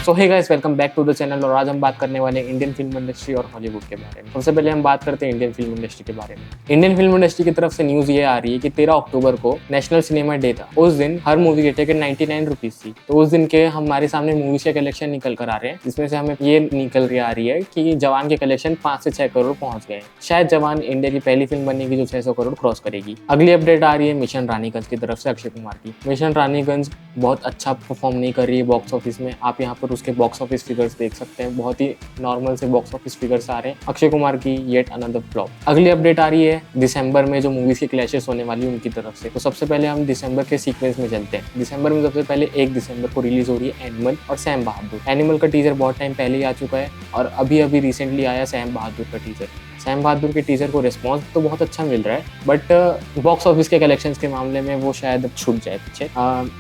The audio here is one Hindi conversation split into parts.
So hey guys, welcome back to the channel. और आज हम बात करने वाले हैं इंडियन फिल्म इंडस्ट्री और हॉलीवुड के बारे में। सबसे पहले हम बात करते हैं इंडियन फिल्म इंडस्ट्री के बारे में। इंडियन फिल्म इंडस्ट्री की तरफ से न्यूज ये आ रही है कि 13 अक्टूबर को नेशनल सिनेमा डे था। उस दिन हर मूवी की टिकट 99 रुपीज थी। तो उस दिन के हमारे सामने मूवीज के कलेक्शन निकल कर आ रहे हैं, जिसमें से हमें ये निकल आ रही है कि जवान के कलेक्शन 5 से 6 करोड़ पहुंच गए। शायद जवान इंडिया की पहली फिल्म बनेगी जो 600 करोड़ क्रॉस करेगी। अगली अपडेट आ रही है मिशन रानीगंज की तरफ से अक्षय कुमार की। मिशन रानीगंज बहुत अच्छा परफॉर्म नहीं कर रही है बॉक्स ऑफिस में। आप यहाँ पर उसके बॉक्स ऑफिस फिगर्स देख सकते हैं, बहुत ही नॉर्मल से बॉक्स ऑफिस फिगर्स आ रहे हैं। अक्षय कुमार की येट अनदर फ्लॉप। अगली अपडेट आ रही है दिसंबर में जो मूवीज की क्लैशेस होने वाली है उनकी तरफ से। तो सबसे पहले हम दिसंबर के सीक्वेंस में चलते हैं। दिसंबर में सबसे पहले 1 दिसंबर को रिलीज हो रही है एनिमल और सैम बहादुर। एनिमल का टीजर बहुत टाइम पहले ही आ चुका है और अभी रिसेंटली आया सैम बहादुर का टीजर। सैम बहादुर के टीजर को रिस्पॉन्स तो बहुत अच्छा मिल रहा है, बट बॉक्स ऑफिस के कलेक्शंस के मामले में वो शायद छूट जाए पीछे।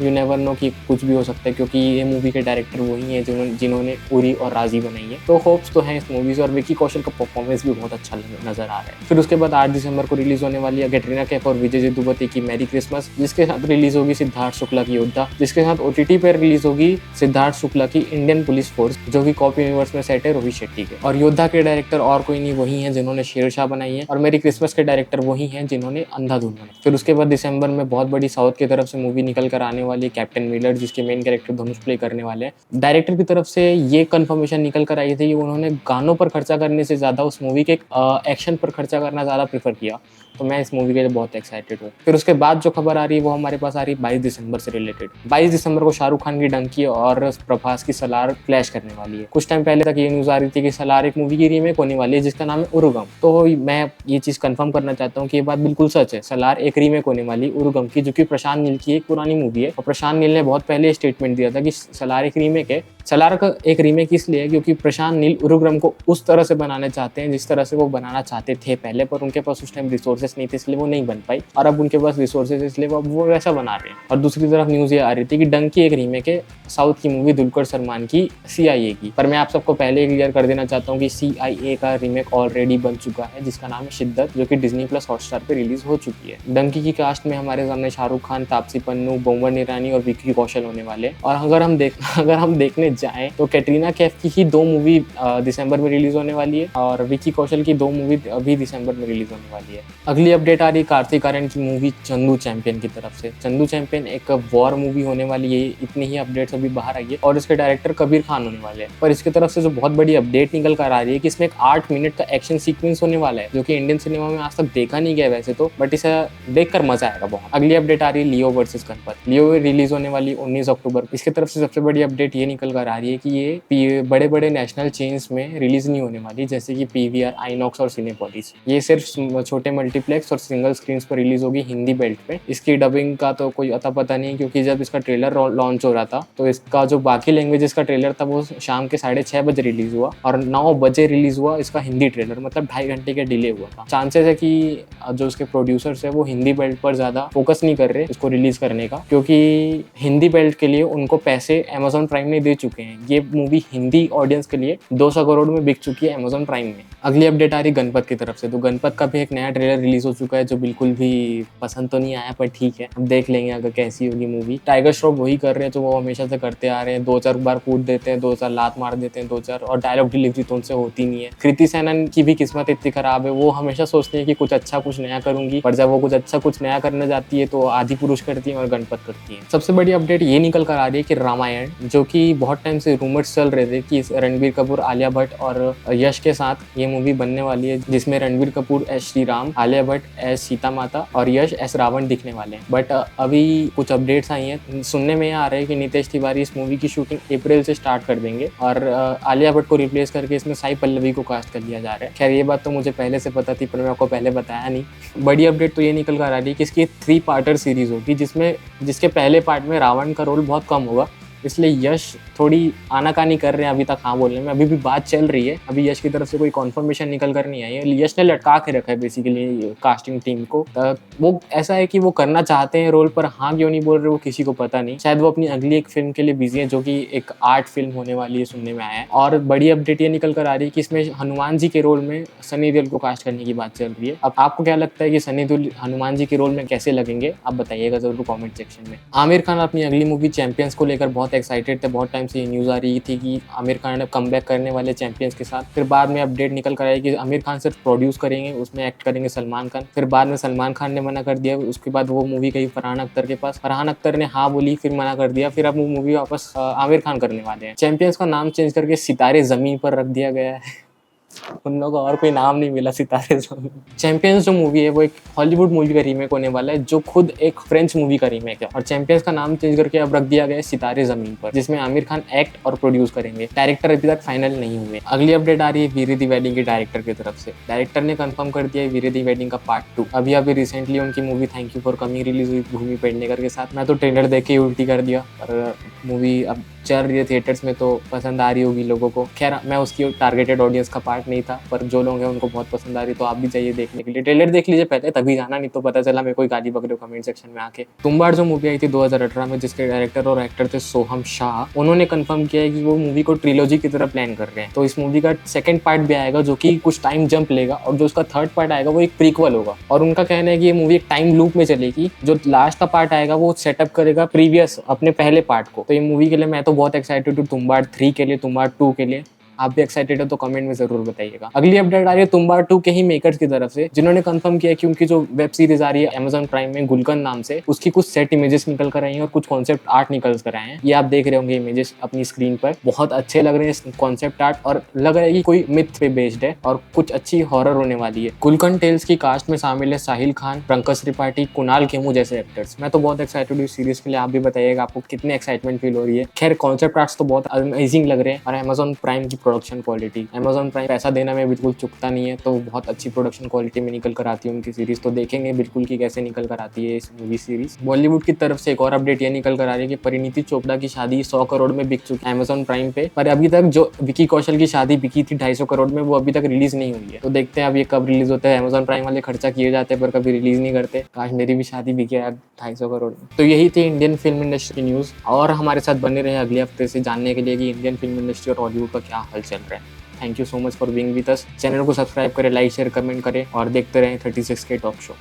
यू नेवर नो कि कुछ भी हो सकता है, क्योंकि ये मूवी के डायरेक्टर वही हैं जिन्होंने उरी और राजी बनाई है। तो होप्स तो हैं इस मूवी से, और विकी कौशल का परफॉर्मेंस भी बहुत अच्छा नजर आ रहा है। फिर उसके बाद 8 दिसंबर को रिलीज होने वाली है कैटरीना कैफ और विजय सेतुपति की मैरी क्रिसमस, जिसके साथ रिलीज होगी सिद्धार्थ शुक्ला की योद्धा, जिसके साथ OTT पर रिलीज होगी सिद्धार्थ शुक्ला की इंडियन पुलिस फोर्स, जो कि कॉपी यूनिवर्स में सेट है रोहित शेट्टी के। और योद्धा के डायरेक्टर और कोई नहीं, वही है जिन्होंने शेरशाह बनाई है। और मेरी क्रिसमस के डायरेक्टर वही हैं जिन्होंने अंधाधुन बनाई। फिर उसके बाद दिसंबर में बहुत बड़ी साउथ की तरफ से मूवी निकल कर आने वाली है कैप्टन मिलर, जिसके मेन कैरेक्टर धनुष प्ले करने वाले हैं। डायरेक्टर की तरफ से ये कंफर्मेशन निकल कर आई थी कि उन्होंने गानों पर खर्चा करने से ज्यादा उस मूवी के एक्शन पर खर्चा करना ज्यादा प्रेफर किया। तो मैं इस मूवी के लिए बहुत एक्साइटेड हूँ। फिर उसके बाद जो खबर आ रही है वो हमारे पास आ रही है 22 दिसंबर से रिलेटेड। 22 दिसंबर को शाहरुख खान की डंकी और प्रभास की सलार क्लैश करने वाली है। कुछ टाइम पहले तक ये न्यूज आ रही थी कि सलार एक मूवी की रीमेक होने वाली है जिसका नाम है उरुगम। तो मैं ये चीज कंफर्म करना चाहता हूँ कि ये बात बिल्कुल सच है। सलार एक रीमेक होने वाली उरुगम की, जो कि प्रशांत नील की एक पुरानी मूवी है। और प्रशांत नील ने बहुत पहले स्टेटमेंट दिया था कि सलार एक रीमेक है। सलार का एक रीमेक इसलिए है क्योंकि प्रशांत नील उरुगम को उस तरह से बनाना चाहते हैं जिस तरह से वो बनाना चाहते थे पहले, पर उनके पास उस टाइम रिसोर्सेस नहीं थे, इसलिए वो नहीं बन पाई। और अब उनके पास रिसोर्सेज, इसलिए वो वैसा बना रहे हैं। और दूसरी तरफ न्यूज ये आ रही थी कि डंकी एक रीमेक है साउथ की मूवी दुलकर सलमान की CIA की। पर मैं आप सबको पहले क्लियर कर देना चाहता हूँ कि CIA का रीमेक ऑलरेडी बन चुका है, जिसका नाम है शिद्दत, जो कि Disney+ हॉटस्टार पे रिलीज हो चुकी है। डंकी की कास्ट में हमारे सामने शाहरुख खान, तापसी पन्नू, बोमन ईरानी और विक्की कौशल होने वाले। और अगर हम देखने जाएं तो कैटरीना कैफ की ही 2 मूवी दिसंबर में रिलीज होने वाली है और विक्की कौशल की 2 मूवी अभी दिसंबर में रिलीज होने वाली है। अगली अपडेट आ रही है कार्तिक आर्यन की मूवी चंदू चैंपियन की तरफ से। चंदू चैंपियन एक वॉर मूवी होने वाली है, इतनी ही अपडेट्स अभी बाहर आई है। और इसके डायरेक्टर कबीर खान होने वाले हैं। पर इसकी तरफ से जो बहुत बड़ी अपडेट निकल कर आ रही है कि इसमें एक 8 मिनट का एक्शन सीक्वेंस होने वाला है, जो कि इंडियन सिनेमा में आज तक देखा नहीं गया वैसे तो, बट इसे देखकर मजा आएगा बहुत। अगली अपडेट आ रही है लियो वर्सेस गणपत। लियो रिलीज होने वाली 19 अक्टूबर। इसकी तरफ से सबसे बड़ी अपडेट ये निकल कर आ रही है कि ये बड़े बड़े नेशनल चेन्स में रिलीज नहीं होने वाली, जैसे कि PVR, आइनॉक्स और सिनेपोलिस। ये सिर्फ छोटे मल्टीप्लेक्स और सिंगल स्क्रीन पर रिलीज होगी हिंदी बेल्ट पे। इसकी डबिंग का तो कोई अता पता नहीं, क्योंकि जब इसका ट्रेलर लॉन्च हो रहा था तो इसका जो बाकी लैंग्वेजेस का ट्रेलर था वो शाम के 6:30 बजे रिलीज हुआ और 9 बजे रिलीज हुआ इसका हिंदी ट्रेलर, मतलब 2.5 घंटे का डिले हुआ था। चांसेस है कि जो उसके प्रोड्यूसर्स है वो हिंदी बेल्ट पर ज्यादा फोकस नहीं कर रहे इसको रिलीज करने का, क्योंकि हिंदी बेल्ट के लिए उनको पैसे Amazon प्राइम ने दे चुके हैं। ये मूवी हिंदी ऑडियंस के लिए 200 करोड़ में बिक चुकी है Amazon प्राइम में। अगली अपडेट आ रही गणपत की तरफ से। तो गणपत का भी एक नया ट्रेलर रिलीज हो चुका है, जो बिल्कुल भी पसंद तो नहीं आया, पर ठीक है, अब देख लेंगे अगर कैसी होगी मूवी। टाइगर श्रॉफ वही कर रहे हैं जो वो हमेशा से करते आ रहे हैं, 2-4 बार कूद देते हैं, 2-4 लात मार देते हैं, 2-4 और डायलॉग डिलीवरी तो उनसे होती नहीं है। कृति सेनन की भी किस्मत इतनी खराब है, वो हमेशा सोचती है कि कुछ अच्छा कुछ नया करूंगी, पर जब वो कुछ अच्छा कुछ नया करने जाती है तो आदि पुरुष करती है और गणपत करती है। सबसे बड़ी अपडेट ये निकल कर आ रही है कि रामायण, जो कि बहुत टाइम से रूमर्स चल रहे थे कि रणबीर कपूर, आलिया भट्ट और यश के साथ ये मूवी बनने वाली है, जिसमें रणबीर कपूर एस श्री राम, आलिया भट्ट एस सीता माता और यश एस रावण दिखने वाले हैं। बट अभी कुछ अपडेट्स आई हैं, सुनने में आ रहा है कि नितेश तिवारी इस मूवी की शूटिंग अप्रैल से स्टार्ट कर देंगे और आलिया भट्ट को रिप्लेस करके इसमें साई पल्लवी को कास्ट कर लिया जा रहा है। खैर ये बात तो मुझे पहले से पता थी, पर मैं आपको पहले बताया नहीं। बड़ी अपडेट तो ये निकल कर आ रही है कि इसकी 3 पार्टर सीरीज होगी, जिसके पहले पार्ट में रावण का रोल बहुत कम होगा, इसलिए यश थोड़ी आनाकानी कर रहे हैं अभी तक हाँ बोलने में। अभी भी बात चल रही है, अभी यश की तरफ से कोई कॉन्फर्मेशन निकल कर नहीं आई है। यश ने लटका के रखा है बेसिकली कास्टिंग टीम को। वो ऐसा है कि वो करना चाहते हैं रोल, पर हाँ क्यों नहीं बोल रहे वो किसी को पता नहीं। शायद वो अपनी अगली एक फिल्म के लिए बिजी है, जो कि एक आर्ट फिल्म होने वाली है, सुनने में आया है। और बड़ी अपडेट ये निकल कर आ रही है कि इसमें हनुमान जी के रोल में सनी देओल को कास्ट करने की बात चल रही है। अब आपको क्या लगता है कि सनी देओल हनुमान जी के रोल में कैसे लगेंगे, आप बताइएगा जरूर कमेंट सेक्शन में। आमिर खान अपनी अगली मूवी चैंपियंस को लेकर बहुत बहुत एक्साइटेड थे, बहुत टाइम से ये न्यूज़ आ रही थी कि आमिर खान अब कमबैक करने वाले चैंपियंस के साथ। फिर बाद में अपडेट निकल कर आई कि आमिर खान सिर्फ प्रोड्यूस करेंगे, उसमें एक्ट करेंगे सलमान खान। फिर बाद में सलमान खान ने मना कर दिया, उसके बाद वो मूवी गई फरहान अख्तर के पास, फरहान अख्तर ने हाँ बोली, फिर मना कर दिया, फिर अब वो मूवी वापस आमिर खान करने वाले हैं। चैंपियंस का नाम चेंज करके सितारे ज़मीन पर रख दिया गया है। उन लोगों को और कोई नाम नहीं मिला सितारे ज़मीन। चैंपियंस जो मूवी है वो एक हॉलीवुड मूवी का रीमेक होने वाला है, जो खुद एक फ्रेंच मूवी का रीमेक है। और चैंपियंस का नाम चेंज करके अब रख दिया गया है सितारे ज़मीन पर, जिसमें आमिर खान एक्ट और प्रोड्यूस करेंगे। डायरेक्टर अभी तक फाइनल नहीं हुए। अगली अपडेट आ रही है वीरे दी वेडिंग के डायरेक्टर की तरफ से। डायरेक्टर ने कंफर्म कर दिया है वीरे दी वेडिंग का पार्ट 2। अभी रिसेंटली उनकी movie thank you for coming release हुई भूमि पेडनेकर के साथ। मैं तो ट्रेलर देख के ही उल्टी कर दिया, और मूवी अब चल रही है थिएटर्स में तो पसंद आ रही होगी लोगों को। खैर मैं उसकी टारगेटेड ऑडियंस का पार्ट नहीं था, पर जो लोग हैं उनको बहुत पसंद आ रही, तो आप भी चाहिए देखने के लिए। ट्रेलर देख लीजिए पहले, तभी जाना, नहीं तो पता चला मैं कोई गाली बक रहे हो कमेंट सेक्शन में आके। तुम्बाड़ जो मूवी आई थी 2018 में, जिसके डायरेक्टर और एक्टर थे सोहम शाह, उन्होंने कंफर्म किया है कि वो मूवी को ट्रिलॉजी की तरह प्लान कर रहे हैं। तो इस मूवी का सेकंड पार्ट भी आएगा जो कि कुछ टाइम जंप लेगा, और जो उसका थर्ड पार्ट आएगा वो एक प्रीक्वल होगा। और उनका कहना है कि ये मूवी एक टाइम लूप में चलेगी, जो लास्ट का पार्ट आएगा वो सेटअप करेगा प्रीवियस अपने पहले पार्ट को। तो ये मूवी के लिए मैं तो बहुत एक्साइटेड हूँ, तुम्बाड़ 3 के लिए, तुम्बाड़ 2 के लिए। आप भी एक्साइटेड हो तो कमेंट में जरूर बताइएगा। अगली अपडेट आ रही है तुम्बाड़ 2 के ही मेकर्स की तरफ से, जिन्होंने कंफर्म किया कि उनकी जो वेब सीरीज आ रही है Amazon प्राइम में गुलकंद नाम से, उसकी कुछ सेट इमेजेस निकल कर आई हैं और कुछ कॉन्सेप्ट आर्ट निकल कर आए हैं। ये आप देख रहे होंगे इमेजेस अपनी स्क्रीन पर, बहुत अच्छे लग रहे हैं कॉन्सेप्ट आर्ट, और लग रहा है कि कोई मिथ पे बेस्ड है और कुछ अच्छी हॉरर होने वाली है। गुलकंद टेल्स की कास्ट में शामिल है साहिल खान, पंकज त्रिपाठी, कुणाल खेमू जैसे एक्टर्स। मैं तो बहुत एक्साइटेड हूँ इस सीरीज के लिए। आप भी बताइएगा आपको कितनी एक्साइटमेंट फील हो रही है। खैर कॉन्सेप्ट आर्ट्स तो बहुत अमेजिंग लग रहे हैं, और Amazon प्राइम की प्रोडक्शन क्वालिटी, Amazon प्राइम पैसा देना में बिल्कुल चुकता नहीं है, तो बहुत अच्छी प्रोडक्शन क्वालिटी में निकल कर आती है उनकी सीरीज। तो देखेंगे बिल्कुल कि कैसे निकल कर आती है इस मूवी सीरीज। बॉलीवुड की तरफ से एक और अपडेट ये निकल कर आ रही है कि परिणीति चोपड़ा की शादी 100 करोड़ में बिक चुकी है Amazon प्राइम पे, पर अभी तक जो विकी कौशल की शादी बिकी थी 250 करोड़ में, वो अभी तक रिलीज नहीं हुई है। तो देखते हैं अब ये कब रिलीज होता है। Amazon प्राइम वाले खर्चा किए जाते हैं पर कभी रिलीज नहीं करते। काश मेरी भी शादी बिके यार 250 करोड़ में। तो यही थी इंडियन फिल्म इंडस्ट्री की न्यूज़, और हमारे साथ बने रहे अगले हफ्ते से जानने के लिए कि इंडियन फिल्म इंडस्ट्री और हॉलीवुड का क्या हाल चल रहा है। Thank you so much for being with us. Channel को सब्सक्राइब करें, लाइक शेयर कमेंट करें, और देखते रहें 36K टॉक शो।